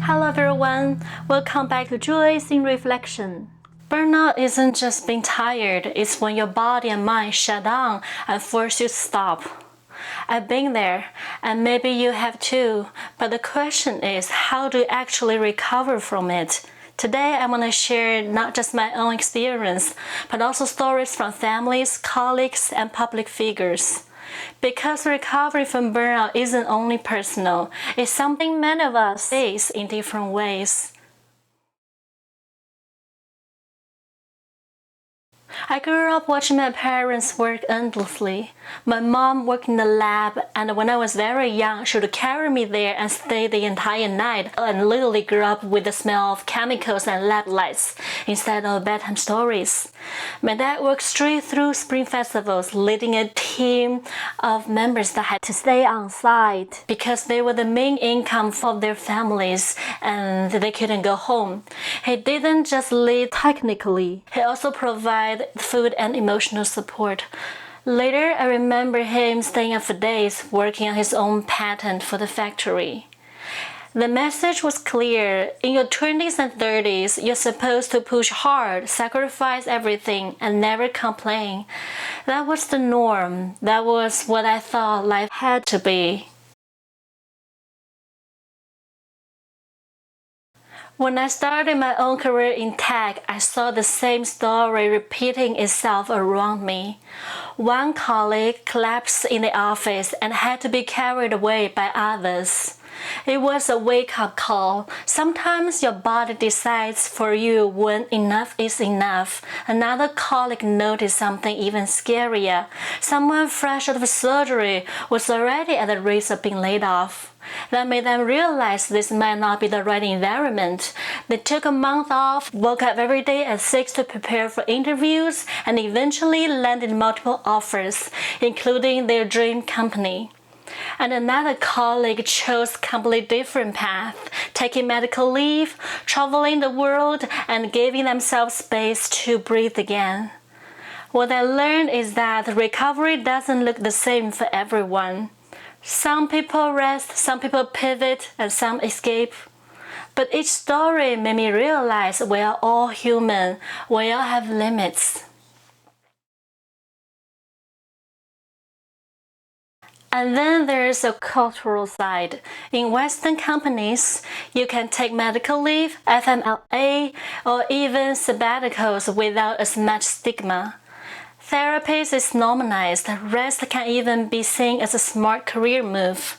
Hello everyone, welcome back to Joyce in Reflection. Burnout isn't just being tired, it's when your body and mind shut down and force you to stop. I've been there, and maybe you have too, but the question is, how do you actually recover from it? Today I want to share not just my own experience, but also stories from families, colleagues, and public figures. Because recovery from burnout isn't only personal, it's something many of us face in different ways. I grew up watching my parents work endlessly. My mom worked in the lab, and when I was very young, she would carry me there and stay the entire night, and literally grew up with the smell of chemicals and lab lights instead of bedtime stories. My dad worked straight through spring festivals, leading a team of members that had to stay on site because they were the main income of their families and they couldn't go home. He didn't just lead technically, he also provided food and emotional support. Later, I remember him staying up for days working on his own patent for the factory. The message was clear. In your 20s and 30s, you're supposed to push hard, sacrifice everything, and never complain. That was the norm. That was what I thought life had to be. When I started my own career in tech, I saw the same story repeating itself around me. One colleague collapsed in the office and had to be carried away by others. It was a wake-up call. Sometimes your body decides for you when enough is enough. Another colleague noticed something even scarier. Someone fresh out of surgery was already at the risk of being laid off. That made them realize this might not be the right environment. They took a month off, woke up every day at 6 to prepare for interviews, and eventually landed multiple offers, including their dream company. And another colleague chose a completely different path, taking medical leave, traveling the world, and giving themselves space to breathe again. What I learned is that recovery doesn't look the same for everyone. Some people rest, some people pivot, and some escape. But each story made me realize we are all human, we all have limits. And then there's a cultural side. In Western companies, you can take medical leave, FMLA, or even sabbaticals without as much stigma. Therapy is normalized, rest can even be seen as a smart career move.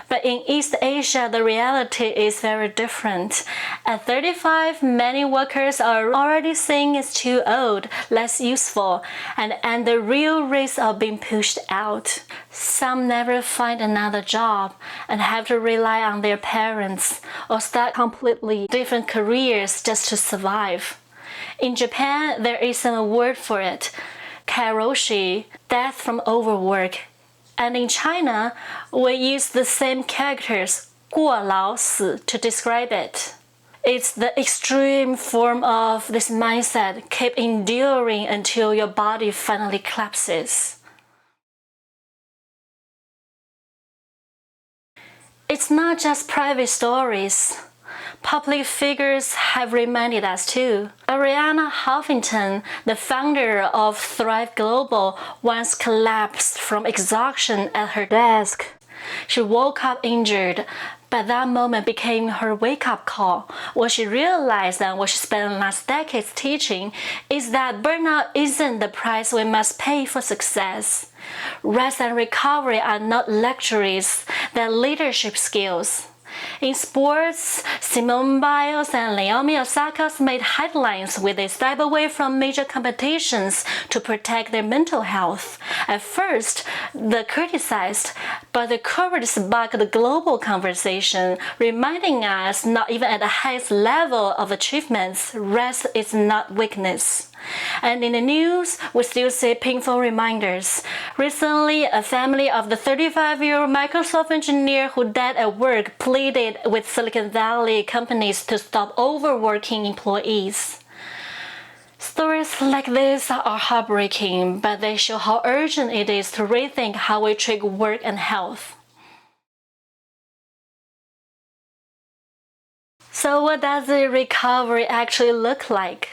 But in East Asia, the reality is very different. At 35, many workers are already seen as too old, less useful, and the real risk of being pushed out. Some never find another job and have to rely on their parents or start completely different careers just to survive. In Japan, there isn't a word for it. Karoshi, death from overwork. And in China, we use the same characters, 过劳死, to describe it. It's the extreme form of this mindset, keep enduring until your body finally collapses. It's not just private stories. Public figures have reminded us too. Arianna Huffington, the founder of Thrive Global, once collapsed from exhaustion at her desk. She woke up injured, but that moment became her wake-up call. What she realized and what she spent the last decades teaching is that burnout isn't the price we must pay for success. Rest and recovery are not luxuries, they're leadership skills. In sports, Simone Biles and Naomi Osaka made headlines with a step away from major competitions to protect their mental health. At first, they criticized, but the courage sparked a global conversation, reminding us not even at the highest level of achievements, rest is not weakness. And in the news, we still see painful reminders. Recently, a family of the 35-year-old Microsoft engineer who died at work pleaded with Silicon Valley companies to stop overworking employees. Stories like this are heartbreaking, but they show how urgent it is to rethink how we treat work and health. So what does the recovery actually look like?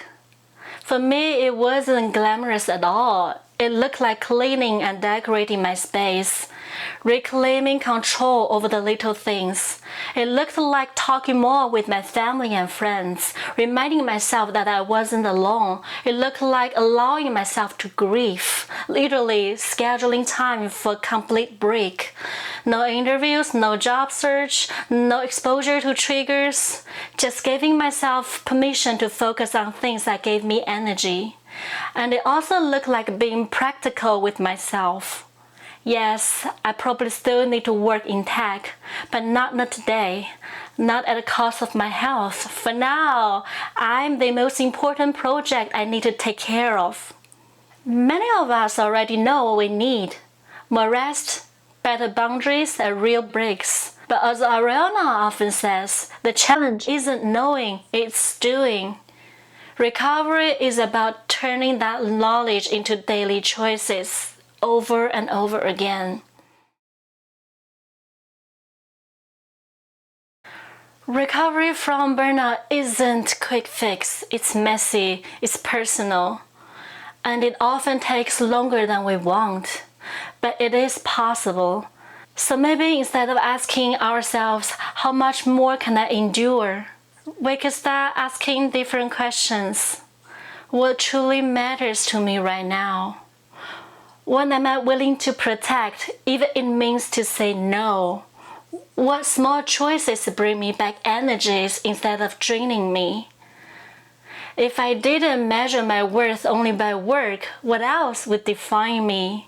For me, it wasn't glamorous at all. It looked like cleaning and decorating my space, reclaiming control over the little things. It looked like talking more with my family and friends, reminding myself that I wasn't alone. It looked like allowing myself to grieve, literally scheduling time for a complete break. No interviews, no job search, no exposure to triggers, just giving myself permission to focus on things that gave me energy. And it also looked like being practical with myself. Yes, I probably still need to work in tech, but not today, not at the cost of my health. For now, I'm the most important project I need to take care of. Many of us already know what we need: more rest, better boundaries, and real breaks. But as Ariana often says, the challenge isn't knowing, it's doing. Recovery is about turning that knowledge into daily choices over and over again. Recovery from burnout isn't a quick fix. It's messy, it's personal, and it often takes longer than we want. But it is possible. So maybe instead of asking ourselves, how much more can I endure? We could start asking different questions. What truly matters to me right now? What am I willing to protect, even if it means to say no? What small choices bring me back energies instead of draining me? If I didn't measure my worth only by work, what else would define me?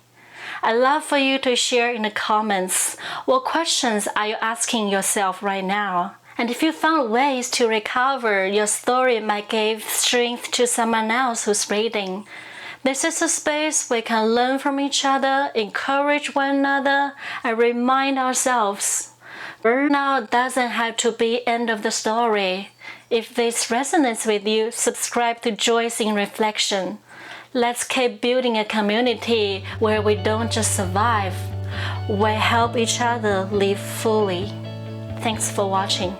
I'd love for you to share in the comments, what questions are you asking yourself right now? And if you found ways to recover, your story might give strength to someone else who's reading. This is a space we can learn from each other, encourage one another, and remind ourselves. Burnout doesn't have to be end of the story. If this resonates with you, subscribe to Joyce in Reflection. Let's keep building a community where we don't just survive, we help each other live fully. Thanks for watching.